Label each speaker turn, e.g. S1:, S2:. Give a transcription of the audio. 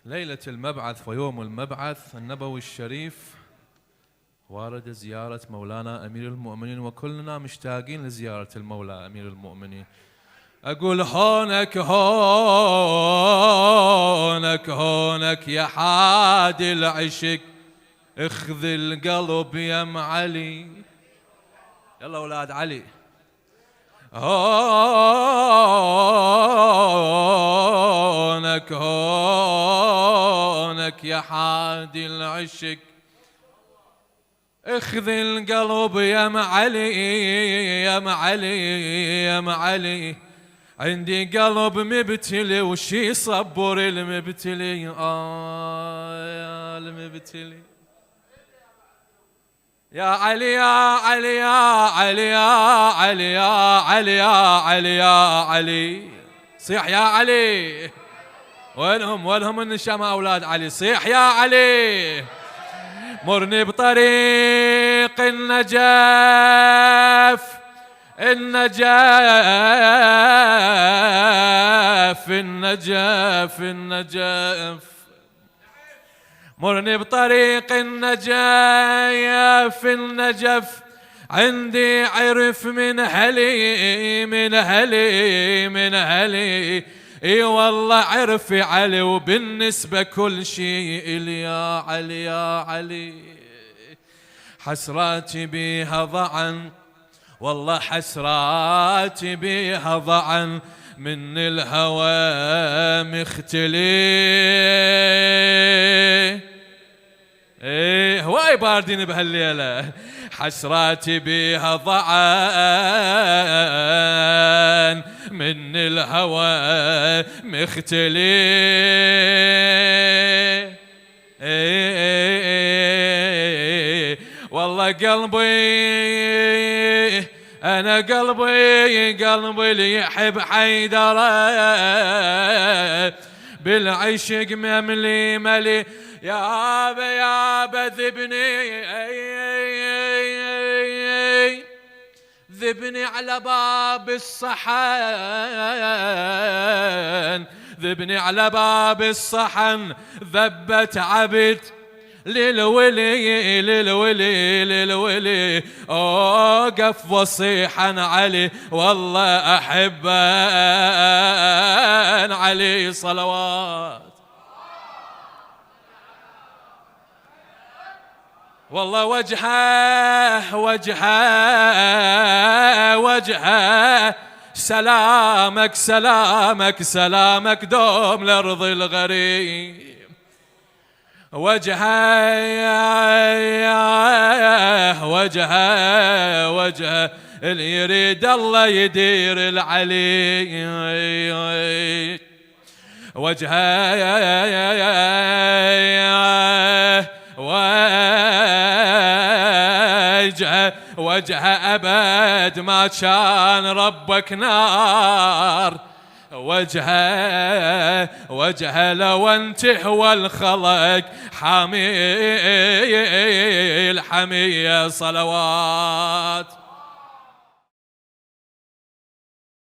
S1: ليلة المبعث ويوم المبعث النبوي الشريف وارد زيارة مولانا أمير المؤمنين، وكلنا مشتاقين لزيارة المولى أمير المؤمنين. أقول هونك هونك هونك يا حادي العشق، اخذ القلب يا ام علي. يلا أولاد علي. هونك هونك يا حادي العشق، اخذ القلب يا ام علي يا ام علي يا ام علي. عندي قلب مبتلي وشي صبر المبتلي، يا المبتلي. يا علي يا علي يا علي يا علي يا علي يا علي يا علي. صيح يا علي. وينهم النشامة أولاد علي؟ صيح يا علي. مرني بطريق النجاف النجاف النجاف النجاف. مرني بطريق النجاف النجف، عندي عرف من هلي من هلي من هلي. اي والله عرفي علي، وبالنسبة كل شيء إلي يا علي يا علي. حسراتي بيها ضعن، والله حسراتي بيها ضعن، من الهوى مختلي. ايه هواي باردين بهالليلة. حسراتي بيها ضعن، من الهوى مختلي. والله قلبي أنا قلبي اللي يحب حيدره، بالعشق مملي ملي. يابا ذبني على باب الصحن، ذبني على باب الصحن. ذبت عبد للولي للولي للولي. اوقف وصيحا علي، والله احب علي صلوات. والله وجهه وجهه وجهه، سلامك سلامك سلامك دوم لأرض الغريب. وجهه وجهه وجهه، اللي يريد الله يدير العلي. وجهه وجهه وجهه أبد ما كان ربك نار. وجهه وجهه لو انت هو الخلق حامي الحمية صلوات.